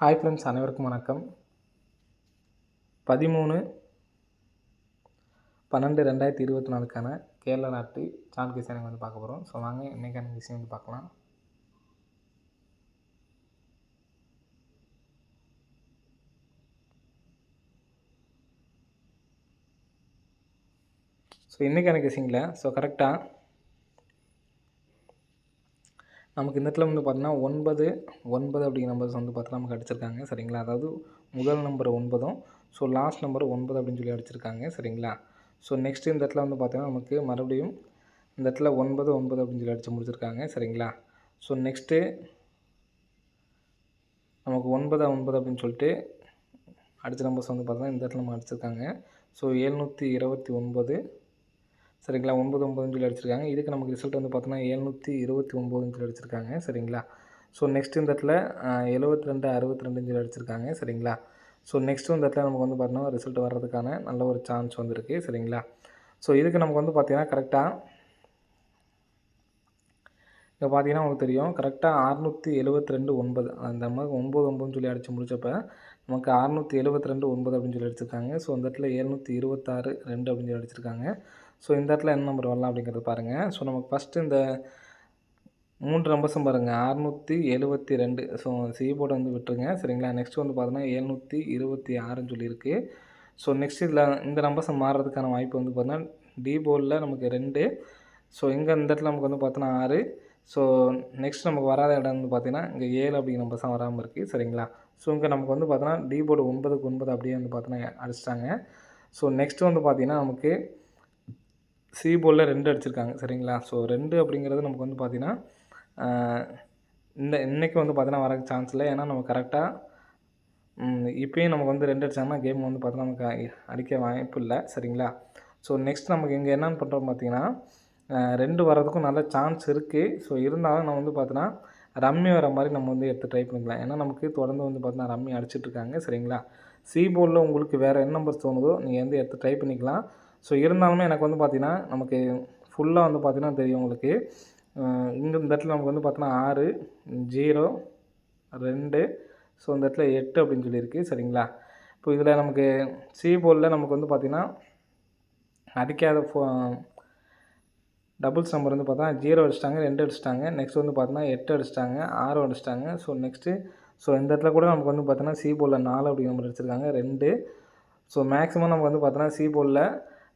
Hi friends, அனைவருக்கும் வணக்கம். 13/12/2024க்கான கேரளா நாட்டு சான்கி சேனல் வந்து பார்க்க போகிறோம். ஸோ வாங்க இன்றைக்கான விஷயம் வந்து பார்க்கலாம். ஸோ இன்றைக்கான கெஸிங்கில் கரெக்டாக நமக்கு இந்த இடத்துல வந்து பார்த்தீங்கன்னா 9 அப்படிங்கிற நம்பர்ஸ் வந்து பார்த்தீங்கன்னா நமக்கு அடிச்சிருக்காங்க. சரிங்களா, அதாவது முதல் நம்பர் 9, ஸோ லாஸ்ட் நம்பர் 9 அப்படின்னு சொல்லி அடிச்சிருக்காங்க. சரிங்களா, ஸோ நெக்ஸ்ட்டு இந்த இடத்துல வந்து பார்த்தீங்கன்னா நமக்கு மறுபடியும் இந்த இடத்துல 9 அப்படின்னு சொல்லி அடித்து முடிச்சிருக்காங்க. சரிங்களா, ஸோ நெக்ஸ்ட்டு நமக்கு 9 அப்படின்னு சொல்லிட்டு அடித்த நம்பர்ஸ் வந்து பார்த்தீங்கன்னா இந்த இடத்துல நம்ம அடிச்சிருக்காங்க. ஸோ 729. சரிங்களா, 9 சொல்லி அடிச்சிருக்காங்க. இதுக்கு நமக்கு ரிசல்ட் வந்து பார்த்தோன்னா 729 சொல்லி அடிச்சிருக்காங்க. சரிங்களா, ஸோ நெக்ஸ்ட் இந்த இடத்துல 72 62 சொல்லி அடிச்சிருக்காங்க. சரிங்களா, ஸோ நெக்ஸ்ட்டு இந்த இடத்துல நமக்கு வந்து பார்த்தோன்னா ரிசல்ட் வர்றதுக்கான நல்ல ஒரு சான்ஸ் வந்துருக்கு. சரிங்களா, ஸோ இதுக்கு நமக்கு வந்து பார்த்தீங்கன்னா கரெக்டாக இப்போ பார்த்தீங்கன்னா உங்களுக்கு தெரியும், கரெக்டாக 672 அந்த மாதிரி 9 சொல்லி அடித்து முடிச்சப்போ நமக்கு 672 அப்படின்னு சொல்லி அடிச்சிருக்காங்க. ஸோ இந்த இடத்துல 726 2 அப்படின்னு சொல்லி அடிச்சிருக்காங்க. ஸோ இந்த இடத்துல என்ன நம்பர் வரலாம் அப்படிங்கிறது பாருங்கள். ஸோ நமக்கு ஃபஸ்ட்டு இந்த 3 நம்பர்ஸும் பாருங்கள், 672. ஸோ சி போர்டு வந்து விட்டுருங்க. சரிங்களா, நெக்ஸ்ட் வந்து பார்த்தோன்னா 726 சொல்லியிருக்கு. ஸோ நெக்ஸ்ட் இதில் இந்த நம்பர்ஸை மாறுறதுக்கான வாய்ப்பு வந்து பார்த்தீங்கன்னா டி போர்டில் நமக்கு 2. ஸோ இங்கே இந்த இடத்துல நமக்கு வந்து பார்த்தோன்னா 6. ஸோ நெக்ஸ்ட் நமக்கு வராத இடம் வந்து பார்த்திங்கன்னா இங்கே 7 அப்படிங்கிற நம்பர்ஸ் தான் வராமல் இருக்குது. சரிங்களா, ஸோ இங்கே நமக்கு வந்து பார்த்தோன்னா டி போர்டு 9க்கு 9 அப்படியே வந்து பார்த்தோன்னா அடிச்சிட்டாங்க. ஸோ நெக்ஸ்ட்டு வந்து பார்த்திங்கன்னா நமக்கு சி போர்டில் 2 அடிச்சிருக்காங்க. சரிங்களா, ஸோ 2 அப்படிங்கிறது நமக்கு வந்து பார்த்திங்கன்னா இன்றைக்கி வந்து பார்த்தீங்கன்னா வர சான்ஸ் இல்லை. ஏன்னா நம்ம கரெக்டாக இப்போயும் நமக்கு வந்து 2 அடிச்சாங்கன்னா கேம் வந்து பார்த்தோன்னா நமக்கு அடிக்க வாய்ப்பு இல்லை. சரிங்களா, ஸோ நெக்ஸ்ட் நமக்கு இங்கே என்னென்னு பண்ணுறோம் பார்த்திங்கன்னா 2 வர்றதுக்கும் நல்ல சான்ஸ் இருக்குது. ஸோ இருந்தாலும் நம்ம வந்து பார்த்தோன்னா ரம்மி வர மாதிரி நம்ம வந்து எடுத்து ட்ரை பண்ணிக்கலாம். ஏன்னா நமக்கு தொடர்ந்து வந்து பார்த்தோன்னா ரம்மி அடிச்சிட்ருக்காங்க. சரிங்களா, சி போர்டில் உங்களுக்கு வேறு என்ன நம்பர்ஸ் தோணுதோ நீங்கள் வந்து எடுத்து ட்ரை பண்ணிக்கலாம். ஸோ இருந்தாலுமே எனக்கு வந்து பார்த்திங்கன்னா நமக்கு ஃபுல்லாக வந்து பார்த்திங்கன்னா தெரியும் உங்களுக்கு. இங்கே இந்த இடத்துல நமக்கு வந்து பார்த்தோன்னா 6 0 2. ஸோ இந்த இடத்துல 8 அப்படின்னு சொல்லியிருக்கு. சரிங்களா, இப்போ இதில் நமக்கு சி போர்டில் நமக்கு வந்து பார்த்திங்கன்னா அடிக்காத டபுள்ஸ் நம்பர் வந்து பார்த்தா 0 அடிச்சிட்டாங்க, 2 அடிச்சிட்டாங்க. நெக்ஸ்ட் வந்து பார்த்தோன்னா 8 அடிச்சிட்டாங்க, 6 அடிச்சிட்டாங்க. ஸோ நெக்ஸ்ட்டு இந்த இடத்துல கூட நமக்கு வந்து பார்த்தோன்னா சி போர்டில் 4 அப்படிங்கிற நம்பர் அடிச்சிருக்காங்க, 2. ஸோ மேக்ஸிமம் நமக்கு வந்து பார்த்தோன்னா சி போர்டில்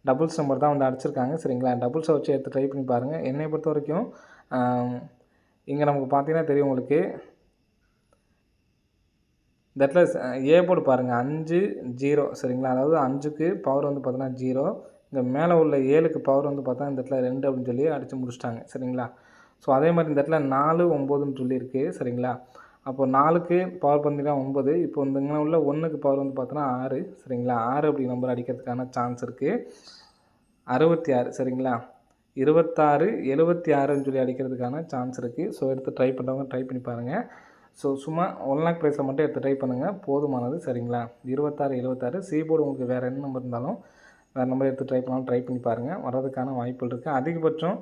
டபுள்ஸ் நம்பர் தான் வந்து அடிச்சிருக்காங்க. சரிங்களா, டபுள்ஸை வச்சு எடுத்து ட்ரை பண்ணி பாருங்கள். என்னை பொறுத்த வரைக்கும் இங்கே நமக்கு பார்த்தீங்கன்னா தெரியும் உங்களுக்கு, இந்த இடத்துல ஏ போர்டு பாருங்கள் 5 0. சரிங்களா, அதாவது 5க்கு பவர் வந்து பார்த்தோன்னா 0. இந்த மேலே உள்ள 7க்கு பவர் வந்து பார்த்தா இந்த இடத்துல 2 அப்படின்னு சொல்லி அடித்து முடிச்சிட்டாங்க. சரிங்களா, ஸோ அதே மாதிரி இந்த இடத்துல 4 9ன்னு சொல்லியிருக்கு. சரிங்களா, அப்போ 4க்கு பவர் பார்த்தீங்கன்னா 9. இப்போ இங்கே உள்ள 1க்கு பவர் வந்து பார்த்தோன்னா 6. சரிங்களா, 6 அப்படி நம்பர் அடிக்கிறதுக்கான சான்ஸ் இருக்குது. 66. சரிங்களா, 26 76ன்னு சொல்லி அடிக்கிறதுக்கான சான்ஸ் இருக்குது. ஸோ எடுத்து ட்ரை பண்ணுறவங்க ட்ரை பண்ணி பாருங்கள். ஸோ சும்மா 1 லேக் ப்ரைஸை மட்டும் எடுத்து ட்ரை பண்ணுங்கள், போதுமானது. சரிங்களா, 26 76 சி போர்டு உங்களுக்கு வேறு என்ன நம்பர் இருந்தாலும் வேறு நம்பர் எடுத்து ட்ரை பண்ணாலும் ட்ரை பண்ணி பாருங்கள், வர்றதுக்கான வாய்ப்புகள் இருக்குது. அதிகபட்சம்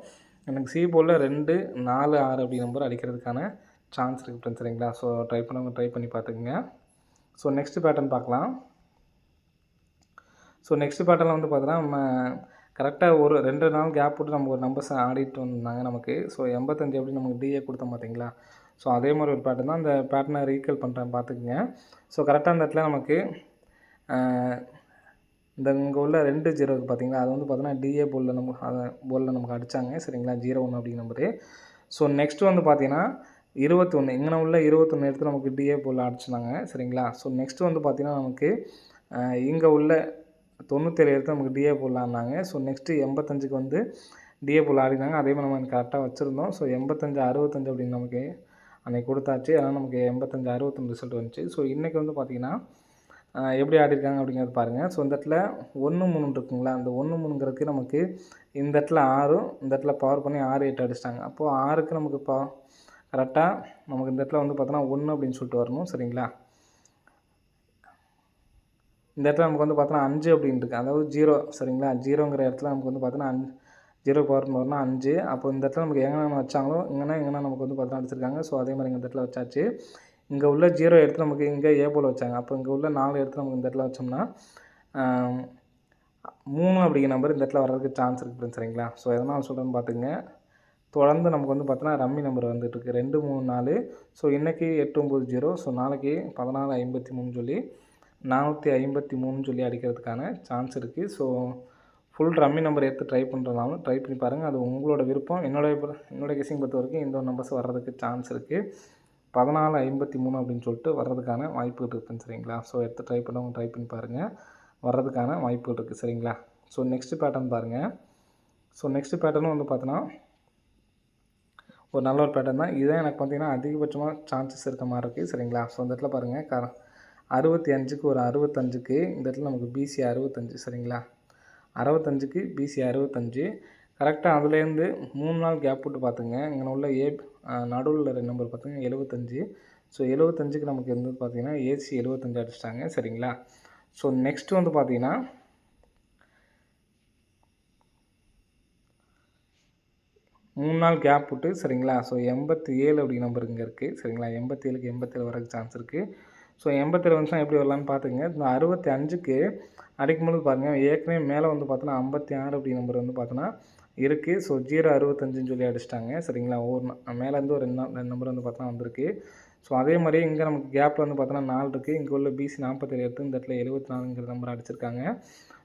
எனக்கு சி போர்டில் 2 4 6 அப்படி நம்பர் அடிக்கிறதுக்கான சான்ஸ் இருக்குது ஃப்ரெண்ட்ஸ். சரிங்களா, ஸோ ட்ரை பண்ணவங்க ட்ரை பண்ணி பார்த்துக்குங்க. ஸோ நெக்ஸ்ட் பேட்டர்ன் பார்க்கலாம். ஸோ நெக்ஸ்ட் பேட்டர்னில் வந்து பார்த்தோன்னா நம்ம கரெக்டாக ஒரு 2 நாள் கேப் போட்டு நம்ம ஒரு நம்பர்ஸ் ஆடிட்டு வந்தாங்க நமக்கு. ஸோ 85 எப்படி நமக்கு டிஏ கொடுத்தோம் பார்த்தீங்களா. ஸோ அதே மாதிரி ஒரு பேட்டர்ன் தான். அந்த பேட்டர்னை ரீகால் பண்ணுறேன் பார்த்துக்குங்க. ஸோ கரெக்டாக அந்த இடத்துல நமக்கு இந்த இங்கே உள்ள 2 0 பார்த்தீங்களா, அது வந்து பார்த்தோன்னா டிஏ போர்டில் நமக்கு அடித்தாங்க. சரிங்களா, 01 அப்படிங்கிற நம்பரு. ஸோ நெக்ஸ்ட் வந்து பார்த்தீங்கன்னா 21 இங்கே உள்ள 21 எடுத்து நமக்கு டிஏ போர்டில் அடிச்சிருந்தாங்க. சரிங்களா, ஸோ நெக்ஸ்ட் வந்து பார்த்தீங்கன்னா நமக்கு இங்கே உள்ள 97 எடுத்து நமக்கு டிஏ போர்டில் ஆடினாங்க. ஸோ நெக்ஸ்ட்டு 85க்கு வந்து டிஏ போர்டில் ஆடினாங்க. அதே மாதிரி நம்ம கரெக்டாக வச்சுருந்தோம். ஸோ 85 65 அப்படின்னு நமக்கு அன்றைக்கி கொடுத்தாச்சு. அதனால் நமக்கு 85 61 ரிசல்ட் வந்துச்சு. ஸோ இன்றைக்கி வந்து பார்த்திங்கன்னா எப்படி ஆடிருக்காங்க அப்படிங்கிறது பாருங்கள். ஸோ இந்த இடத்துல 1 3 இருக்குங்களா, அந்த 1 3ங்கிறதுக்கு நமக்கு இந்த இடத்துல 6, இந்த இடத்துல பவர் பண்ணி 6 8 அடிச்சிட்டாங்க. அப்போது 6க்கு நமக்கு கரெக்டாக நமக்கு இந்த இடத்துல வந்து பார்த்தோன்னா 1 அப்படின்னு சொல்லிட்டு வரணும். சரிங்களா, இந்த இடத்துல நமக்கு வந்து பார்த்தோன்னா 5 அப்படின்னு இருக்குது, அதாவது 0. சரிங்களா, 0ங்கிற இடத்துல நமக்கு வந்து பார்த்தோன்னா 0 பவர் வரணும் 5. அப்போ இந்த இடத்துல நமக்கு எங்கன்னா வச்சாங்களோ இங்கன்னா நமக்கு வந்து பார்த்தோன்னா அடிச்சிருக்காங்க. ஸோ அதே மாதிரி இந்த இடத்துல வச்சாச்சு. இங்கே உள்ள 0 எடுத்து நமக்கு இங்கே ஏ போல் வச்சாங்க. அப்போ இங்கே உள்ள 4 எடுத்து நமக்கு இந்த இடத்துல வச்சோம்னா 3 அப்படிங்கிற நம்பர் இந்த இடத்துல வர்றதுக்கு சான்ஸ் இருக்குது ஃப்ரெண்ட்ஸ். சரிங்களா? ஸோ எதனால் சொல்கிறேன்னு பார்த்துங்க. தொடர்ந்து நமக்கு வந்து பார்த்தோன்னா ரம்மி நம்பர் வந்துட்டுருக்கு 2, 3, 4. ஸோ இன்றைக்கி 8, 9, 0. ஸோ நாளைக்கு 1453 சொல்லி 453 சொல்லி அடிக்கிறதுக்கான சான்ஸ் இருக்குது. ஸோ ஃபுல் ரம்மி நம்பர் எடுத்து ட்ரை பண்ணுறதுனாலும் ட்ரை பண்ணி பாருங்கள். அது உங்களோட விருப்பம். என்னோட கெஸிங் பொறுத்த வரைக்கும் இந்த ஒரு நம்பர்ஸ் வர்றதுக்கு சான்ஸ் இருக்குது. 1453 அப்படின்னு சொல்லிட்டு வர்றதுக்கான வாய்ப்புகள் இருக்குதுன்னு. சரிங்களா? ஸோ எடுத்து ட்ரை பண்ணவங்க ட்ரை பண்ணி பாருங்கள். வர்றதுக்கான வாய்ப்புகள் இருக்குது. சரிங்களா? ஸோ நெக்ஸ்ட்டு பேட்டர்ன் பாருங்கள். ஸோ நெக்ஸ்ட்டு பேட்டர்னும் வந்து பார்த்தோன்னா ஒரு நல்ல ஒரு பேட்டர்ன் தான். இதுதான் எனக்கு பார்த்தீங்கன்னா அதிகபட்சமாக சான்சஸ் இருக்க மாதிரி இருக்குது. சரிங்களா? ஸோ இந்த இடத்துல பாருங்கள் 65க்கு ஒரு 65க்கு இந்த இடத்துல நமக்கு பிசி 65. சரிங்களா? 65க்கு பிசி 65. கரெக்டாக அதுலேருந்து 3 நாள் கேப் விட்டு பார்த்துங்க. இங்கே உள்ள நடுவில் உள்ள நம்பர் பார்த்துங்க 75. ஸோ 75க்கு நமக்கு வந்து பார்த்திங்கன்னா ஏசி 75 அடிச்சிட்டாங்க. சரிங்களா? ஸோ நெக்ஸ்ட் வந்து பார்த்திங்கன்னா 3 நாள் கேப் விட்டு சரிங்களா? ஸோ 87 அப்படிங்கிற நம்பர் இங்கே இருக்குது. சரிங்களா? 87க்கு 87 வரதுக்கு சான்ஸ் இருக்குது. ஸோ 87 வந்துச்சுன்னா எப்படி வரலான்னு பார்த்துங்க. இந்த 65க்கு அடிக்கும்போது பாருங்கள் ஏற்கனவே மேலே வந்து பார்த்தோன்னா 56 அப்படிங்கிற நம்பர் வந்து பார்த்தோன்னா இருக்குது. ஸோ 065ன்னு சொல்லி அடிச்சிட்டாங்க. சரிங்களா? மேலேருந்து ஒரு 2 நம்பர் வந்து பார்த்தோன்னா வந்திருக்கு. ஸோ அதே மாதிரி இங்கே நமக்கு கேப்பில் வந்து பார்த்தோன்னா 4 இருக்குது. இங்கே உள்ள பிசி 47 எடுத்து இந்த இடத்துல 74ங்கிற நம்பர் அடிச்சிருக்காங்க.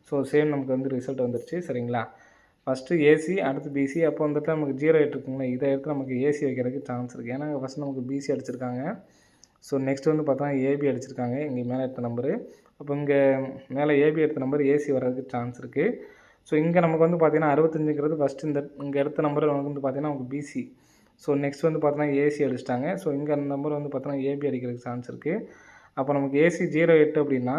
ஸோ சேம் நமக்கு வந்து ரிசல்ட் வந்துருச்சு. சரிங்களா? ஃபஸ்ட்டு ஏசி அடுத்து பிசி. அப்போ அந்த இடத்துல நமக்கு 08 இருக்குங்களா, இதை எடுத்து நமக்கு ஏசி வைக்கிறதுக்கு சான்ஸ் இருக்குது. ஏன்னா ஃபஸ்ட்டு நமக்கு பிசி அடிச்சிருக்காங்க. ஸோ நெக்ஸ்ட் வந்து பார்த்தோன்னா ஏபி அடிச்சிருக்காங்க. இங்கே மேலே எடுத்த நம்பரு. அப்போ இங்கே மேலே ஏபி எடுத்த நம்பர் ஏசி வர்றதுக்கு சான்ஸ் இருக்குது. ஸோ இங்கே நமக்கு வந்து பார்த்தீங்கன்னா 65ங்கிறது ஃபஸ்ட்டு இங்கே எடுத்த நம்பர் நமக்கு வந்து பார்த்தீங்கன்னா நமக்கு பிசி. ஸோ நெக்ஸ்ட் வந்து பார்த்தோன்னா ஏசி அடிச்சிட்டாங்க. ஸோ இங்கே அந்த நம்பர் வந்து பார்த்தோன்னா ஏபி அடிக்கிறதுக்கு சான்ஸ் இருக்குது. அப்போ நமக்கு ஏசி 08 அப்படின்னா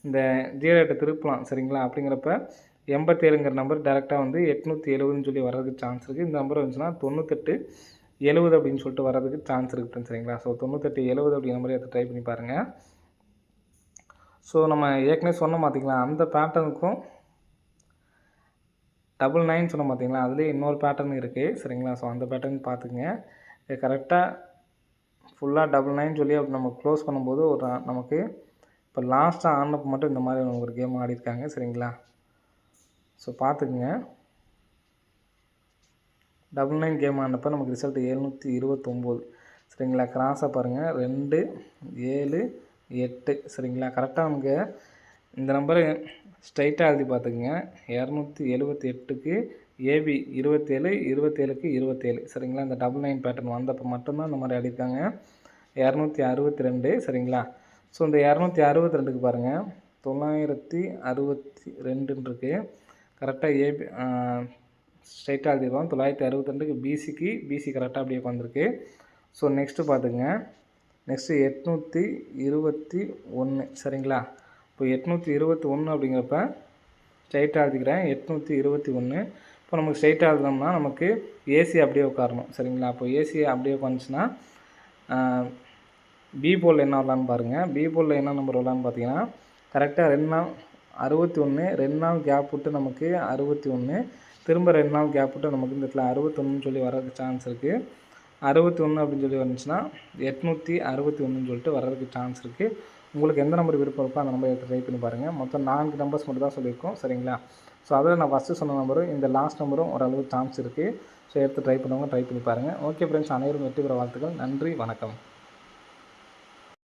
இந்த 08 திருப்பலாம். சரிங்களா? அப்படிங்கிறப்ப 87ங்கிற நம்பர் டேரெக்டாக வந்து 870ன்னு சொல்லி வர்றதுக்கு சான்ஸ் இருக்குது. இந்த நம்பர் வந்துச்சுன்னா 98 70 அப்படின்னு சொல்லிட்டு வர்றதுக்கு சான்ஸ் இருக்குது. சரிங்களா? ஸோ 98 70 அப்படிங்கிற மாதிரி எடுத்து ட்ரை பண்ணி பாருங்கள். ஸோ நம்ம ஏற்கனவே சொன்னோம் பார்த்திங்களா, அந்த பேட்டர்னுக்கும் 99 சொன்னோம் பார்த்திங்களா, அதுலேயே இன்னொரு பேட்டர்ன் இருக்குது. சரிங்களா? ஸோ அந்த பேட்டர்ன் பார்த்துக்குங்க. இது கரெக்டாக ஃபுல்லாக 99 சொல்லி அப்படி நம்ம க்ளோஸ் பண்ணும்போது ஒரு நமக்கு இப்போ லாஸ்ட்டாக ஆனப்போ மட்டும் இந்த மாதிரி ஒரு கேம் ஆடிருக்காங்க. சரிங்களா? ஸோ பார்த்துக்குங்க. 99 கேம் ஆனப்போ நமக்கு ரிசல்ட் 729. சரிங்களா? கிராஸாக பாருங்கள் 2 7 8. சரிங்களா? கரெக்டாக நமக்கு இந்த நம்பரு ஸ்ட்ரைட்டாக எழுதி பார்த்துக்குங்க. 278க்கு ஏபி 27 27க்கு 27. சரிங்களா? இந்த 99 பேட்டர்ன் வந்தப்போ மட்டும்தான் இந்த மாதிரி ஆடிருக்காங்க. 262. சரிங்களா? ஸோ இந்த 262க்கு பாருங்கள் 962 இருக்குது. கரெக்டாக ஏபி ஸ்ட்ரைட்டாக எழுதிடுவோம். 962க்கு பிசி கரெக்டாக அப்படியே உட்காந்துருக்கு. ஸோ நெக்ஸ்ட்டு பார்த்துங்க. நெக்ஸ்ட்டு 821. சரிங்களா? இப்போ 821 அப்படிங்கிறப்ப ஸ்ட்ரைட்டாக எழுதிக்கிறேன். 821. இப்போ நமக்கு ஸ்ட்ரைட்டாக எழுதினோம்னா நமக்கு ஏசி அப்படியே உட்காரணும். சரிங்களா? அப்போ ஏசி அப்படியே உட்காந்துச்சுன்னா பி போல் என்ன வரலான்னு பாருங்கள். பி போலில் என்ன நம்பர் வரலான்னு பார்த்தீங்கன்னா கரெக்டாக 2 நாள் 61, 2 நாள் கேப் விட்டு நமக்கு 61, திரும்ப 2 நாள் கேப் விட்டு நமக்கு இந்த இடத்துல 61ன்னு சொல்லி வர்றதுக்கு சான்ஸ் இருக்குது. 61 அப்படின்னு சொல்லி வந்துச்சுன்னா 861ன்னு சொல்லிட்டு வர்றதுக்கு சான்ஸ் இருக்குது. உங்களுக்கு எந்த நம்பர் விருப்பம் இருக்கோ அந்த நம்பர் எடுத்து ட்ரை பண்ணி பாருங்கள். மொத்தம் 4 நம்பர்ஸ் மட்டும் தான் சொல்லியிருக்கோம். சரிங்களா? ஸோ அதில் நான் ஃபஸ்ட்டு சொன்ன நம்பரும் இந்த லாஸ்ட் நம்பரும் ஓரளவு சான்ஸ் இருக்குது. ஸோ எடுத்து ட்ரை பண்ணுவாங்க ட்ரை பண்ணி பாருங்கள். ஓகே ஃப்ரெண்ட்ஸ், அனைவரும் வெற்றி பெற வாழ்த்துக்கள். நன்றி, வணக்கம்.